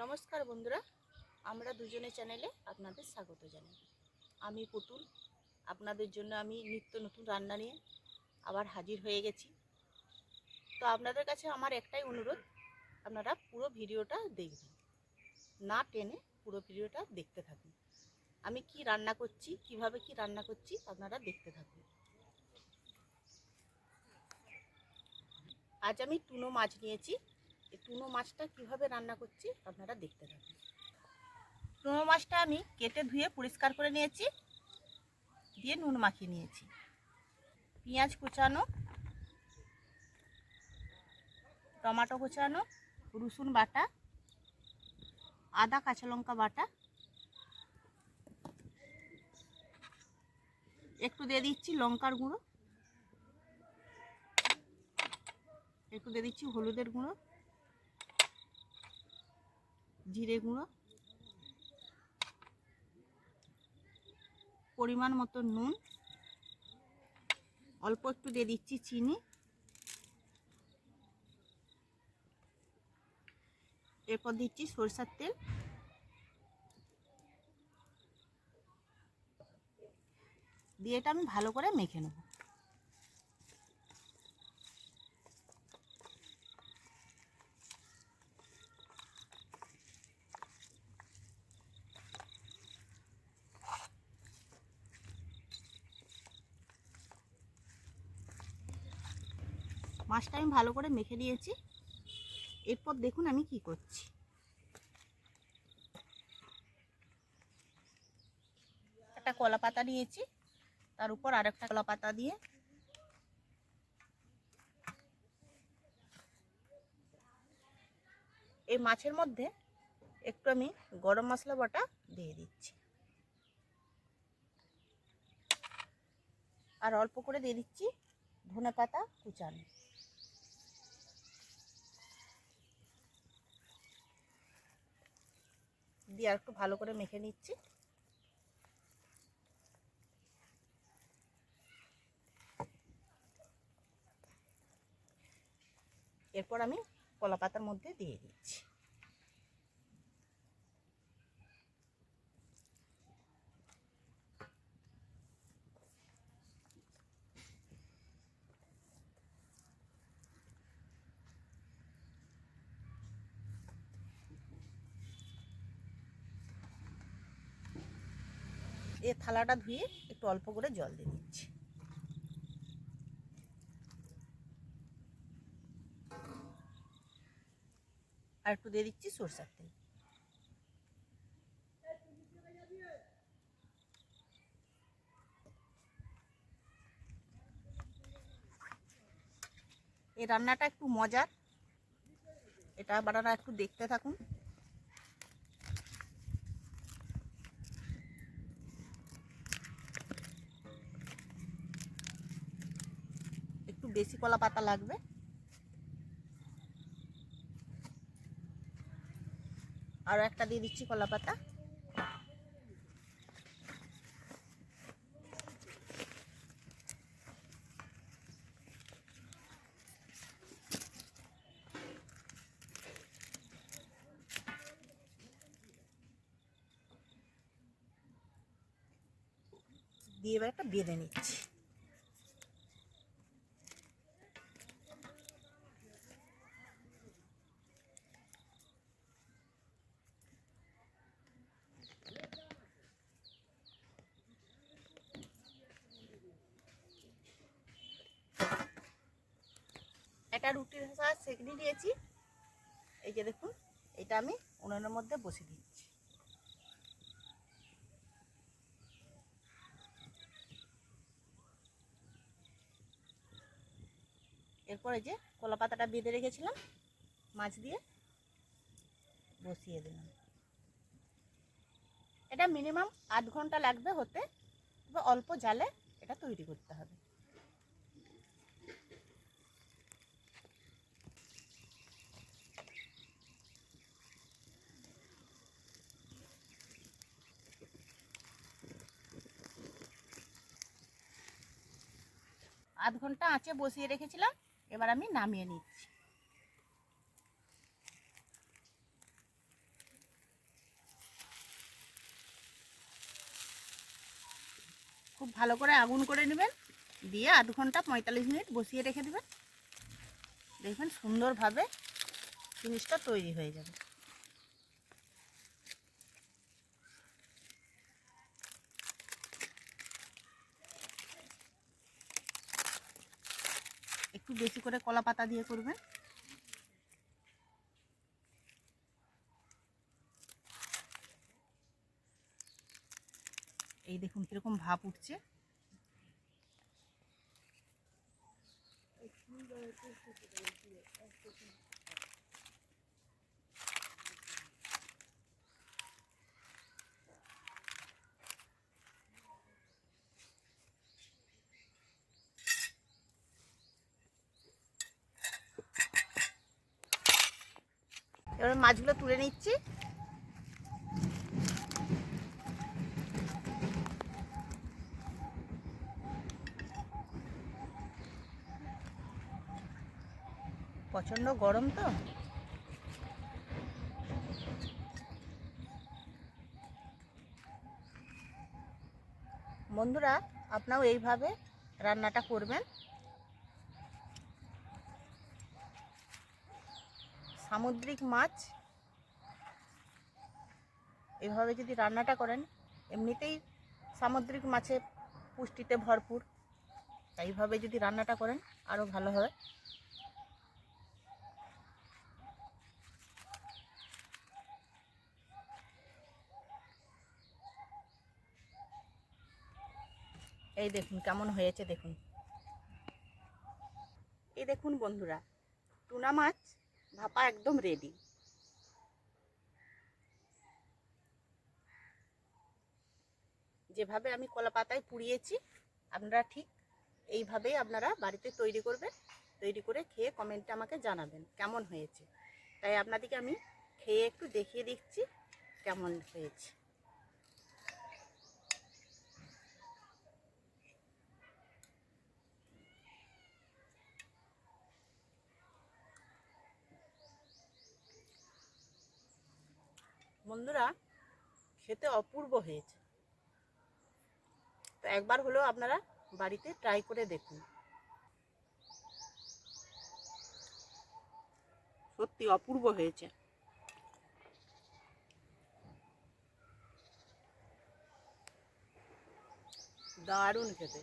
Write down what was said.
নমস্কার বন্ধুরা, আমরা দুজনে চ্যানেলে আপনাদের স্বাগত জানাই। আমি পুতুল, আপনাদের জন্য আমি নিত্য নতুন রান্না নিয়ে আবার হাজির হয়ে গেছি। তো আপনাদের কাছে আমার একটাই অনুরোধ, আপনারা পুরো ভিডিওটা দেখবেন, না টেনে পুরো ভিডিওটা দেখতে থাকুন। আমি কি রান্না করছি, কিভাবে কি রান্না করছি আপনারা দেখতে থাকুন। আজ আমি টুনো মাছ নিয়েছি। এই টুনো মাছটা কিভাবে রান্না করছি আপনারা দেখতে থাকুন। টুনো মাছটা আমি কেটে ধুয়ে পরিষ্কার করে নিয়েছি, দিয়ে নুন মাখিয়ে নিয়েছি। পেঁয়াজ কুচানো, টমেটো কুচানো, রসুন বাটা, আদা কাঁচা লঙ্কা বাটা, একটু দিয়ে দিচ্ছি লঙ্কার গুঁড়ো, একটু দিয়ে দিচ্ছি হলুদের গুঁড়ো, জিরে গুঁড়ো, পরিমাণ মতো নুন, অল্প একটু দিয়ে দিচ্ছি চিনি, এরপর দিচ্ছি সরষের তেল, দিয়ে এটা আমি ভালো করে মেখে নেব। মাছটা আমি ভালো করে মেখে দিয়েছি। এরপর দেখুন আমি কি করছি। একটা কলা পাতা নিয়েছি, তার উপর আরেকটা কলা পাতা দিয়ে এই মাছের মধ্যে একটু আমি গরম মশলা বাটা দিয়ে দিচ্ছি, আর অল্প করে দিয়ে দিচ্ছি ধনে পাতা কুচানো। দিয়ে আর একটু ভালো করে মেখে নিচ্ছি। এরপর আমি কলা পাতার মধ্যে দিয়ে দিচ্ছি। এই থালাটা ধুয়ে একটু অল্প করে জল দিয়ে দিচ্ছি। আর একটু দিয়ে দিচ্ছি সরষের তেল। এই রান্নাটা একটু মজার, এটা বানানো একটু দেখতে থাকুন। একটু বেশি কলা পাতা লাগবে। আরও একটা দিয়ে দিচ্ছি কলা পাতা। দিয়ে এবার একটা বেঁধে নিচ্ছি। একটা রুটির হাঁসা সেঁকনি দিয়েছি, এই যে দেখুন, এটা আমি উনুনের মধ্যে বসে দিচ্ছি। এরপর এই যে কলা পাতাটা বেঁধে রেখেছিলাম মাছ দিয়ে বসিয়ে দিলাম। এটা মিনিমাম আধ ঘন্টা লাগবে হতে, তবে অল্প জালে এটা তৈরি করতে হবে। আধ ঘন্টা আঁচে বসিয়ে রেখেছিলাম, এবার আমি নামিয়ে নিচ্ছি। খুব ভালো করে আগুন করে নেবেন, দিয়ে আধ ঘন্টা 45 মিনিট বসিয়ে রেখে দেবেন। দেখবেন সুন্দরভাবে জিনিসটা তৈরি হয়ে যাবে। একটু বেশি করে কলা পাতা দিয়ে করবেন। এই দেখুন কিরকম ভাপ উঠছে। এবার মাছগুলো তুলে নিচ্ছি। প্রচণ্ড গরম তো, বন্ধুরা আপনারাও এইভাবে রান্নাটা করবেন। সামুদ্রিক মাছ এভাবে যদি রান্নাটা করেন, এমনিতেই সামুদ্রিক মাছে পুষ্টিতে ভরপুর, তাই এইভাবে যদি রান্নাটা করেন আরও ভালো হয়। এই দেখুন কেমন হয়েছে দেখুন। এই দেখুন বন্ধুরা, টুনা মাছ ভাপা একদম রেডি। যেভাবে আমি কলা পাতায় পুড়িয়েছি, আপনারা ঠিক এইভাবেই আপনারা বাড়িতে তৈরি করবেন। তৈরি করে খেয়ে কমেন্টে আমাকে জানাবেন কেমন হয়েছে। তাই আপনাদেরকে আমি খেয়ে একটু দেখিয়ে দিচ্ছি কেমন হয়েছে। বন্ধুরা খেতে অপূর্ব হয়েছে, তো একবার হলেও আপনারা বাড়িতে ট্রাই করে দেখুন। সত্যি অপূর্ব হয়েছে, দারুণ খেতে।